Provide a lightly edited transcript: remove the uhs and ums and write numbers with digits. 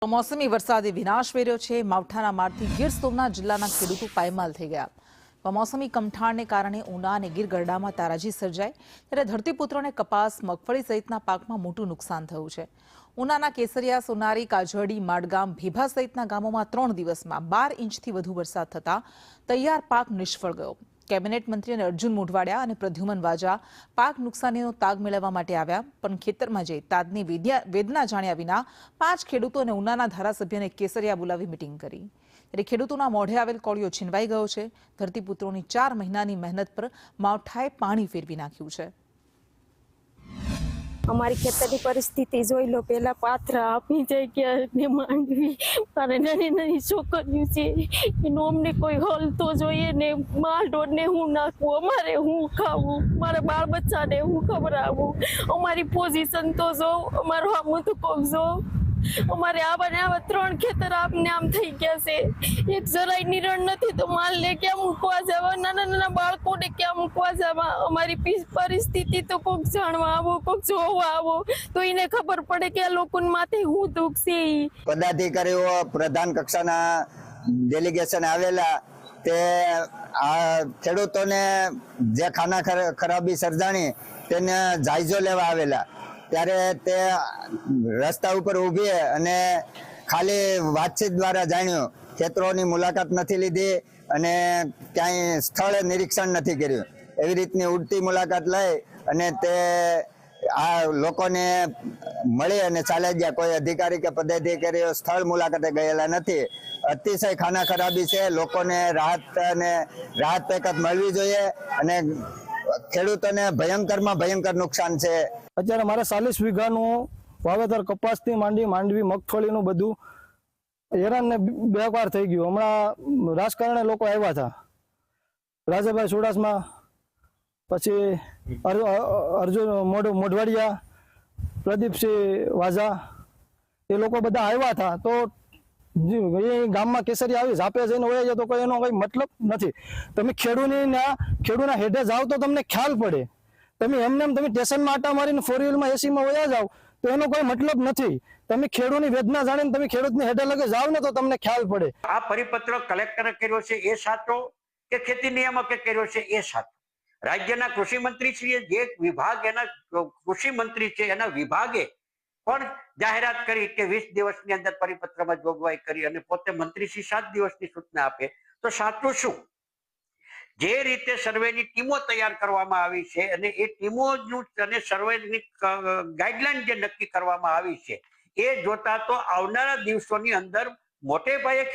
કમોસમી વરસાદે વિનાશ વેર્યો છે। માવઠાના મારથી ગીર સોમનાથ જિલ્લાના ખેડૂતો પાયમાલ થઈ ગયા। કમોસમી કમઠાણને કારણે ઉના અને ગીર ગરડામાં તારાજી સર્જાઈ, ત્યારે ધરતીપુત્રોને કપાસ, મગફળી સહિતના પાકમાં મોટું નુકસાન થયું છે। ઉનાના કેસરિયા, સોનારી, કાજરડી, માડગામ, ભેભા સહિતના ગામોમાં 3 દિવસમાં 12 ઇંચથી વધુ વરસાદ થતા તૈયાર પાક નિષ્ફળ ગયો। કેબિનેટ મંત્રી અર્જુન મોઢવાડિયા અને પ્રદ્યુમન વાજા પાક નુકસાનીનો તાગ મેળવવા માટે આવ્યા, પણ ખેતરમાં જઈ તાદની વેદના જાણ્યા વિના 5 ખેડૂતો અને ઉનાના ધારાસભ્યને કેસરિયા બોલાવી મીટિંગ કરી। ત્યારે ખેડૂતોના મોઢે આવેલ કોળિયો છીનવાઈ ગયો છે। ધરતીપુત્રોની 4 મહિનાની મહેનત પર માવઠાએ પાણી ફેરવી નાખ્યું છે। અમારી ખેતરની પરિસ્થિતિ જોઈ લો। પેલા પાથરા આપી જાય કે માંડવી મારે નાની નાની છોકરીઓ છે, એનો અમને કોઈ હલ તો જોઈએ ને। માલ ઢોરને હું નાખવું, અમારે હું ખાવું, મારા બાળ બચ્ચાને હું ખવડાવું, અમારી પોઝિશન તો જો, અમારો આમ તો કોક જો। અમારે આવા ને આવા 3 ખેતર આપને આમ થઈ ગયા છે। એક જરાય નિરણ નથી તો માલને ક્યાં મૂકવા જવા, નાના નાના બાળકોને ક્યાં મૂકવા જવા। અમારી પરિસ્થિતિ તો કોક જાણવા આવો, કોક જોવા આવો તો એને ખબર પડે કે આ લોકોને માથે હું દુઃખ છે। પદાધિકારીઓ પ્રધાન કક્ષાના ડેલિગેશન આવેલા તે આ ખેડૂતોને જે ખાના ખરાબી સર્જાણી તેને જાયજો લેવા આવેલા, ત્યારે તે રસ્તા ઉપર ઊભી અને ખાલી વાતચીત દ્વારા જાણ્યું, ખેતરોની મુલાકાત નથી લીધી અને ક્યાંય સ્થળ નિરીક્ષણ નથી કર્યું। એવી રીતની ઉડતી મુલાકાત લઈ અને તે આ લોકોને મળી અને ચાલ્યા ગયા। કોઈ અધિકારી કે પદાધિકારીઓ સ્થળ મુલાકાતે ગયેલા નથી। અતિશય ખાના ખરાબી છે। લોકોને રાહત પેકત મળવી જોઈએ અને ખેડૂતોને ભયંકરમાં ભયંકર નુકસાન છે। અત્યારે મારે 40 વીઘાનું વાવેતર કપાસથી માંડવી મગફળીનું બધું હેરાન ને બેકાર થઈ ગયું। હમણાં રાજકારણે લોકો આવ્યા હતા, રાજાભાઈ ચુડાસમા, પછી અર્જુન મોઢવાડિયા, પ્રદીપસિંહ વાજા, એ લોકો બધા આવ્યા હતા। તો ગામમાં કેસરી આવી ઝાપે જઈને વયા જાય તો કોઈ એનો કઈ મતલબ નથી। તમે ખેડૂના હેઠે જાઓ તો તમને ખ્યાલ પડે। તમે એમને તમે સ્ટેશનમાં આટા મારીને 4 વ્હીલમાં એસીમાં વયા જાઓ તો એનો કોઈ મતલબ નથી। તમે ખેડૂતની વેદના જાણીને તમે ખેડૂતની હેઠે લગે જાઓ ને તો તમને ખ્યાલ પડે। આ પરિપત્ર કલેક્ટરે કર્યો છે એ સાચો કે ખેતી નિયામકે કર્યો છે એ સાચો? રાજ્યના કૃષિ મંત્રીશ્રીએ જે વિભાગ એના કૃષિ મંત્રી છે એના વિભાગે પણ જાહેરાત કરી કે 20 દિવસની અંદર પરિપત્રમાં જોગવાઈ કરી અને પોતે મંત્રીશ્રી 7 દિવસની સૂચના આપે, તો સાચું શું? જે રીતે સર્વેની ટીમો તૈયાર કરવામાં આવી છે અને એ ટીમોનું અને સર્વેની ગાઈડલાઈન જે નક્કી કરવામાં આવી છે એ જોતા તો આવનારા દિવસોની અંદર મોટે પાયે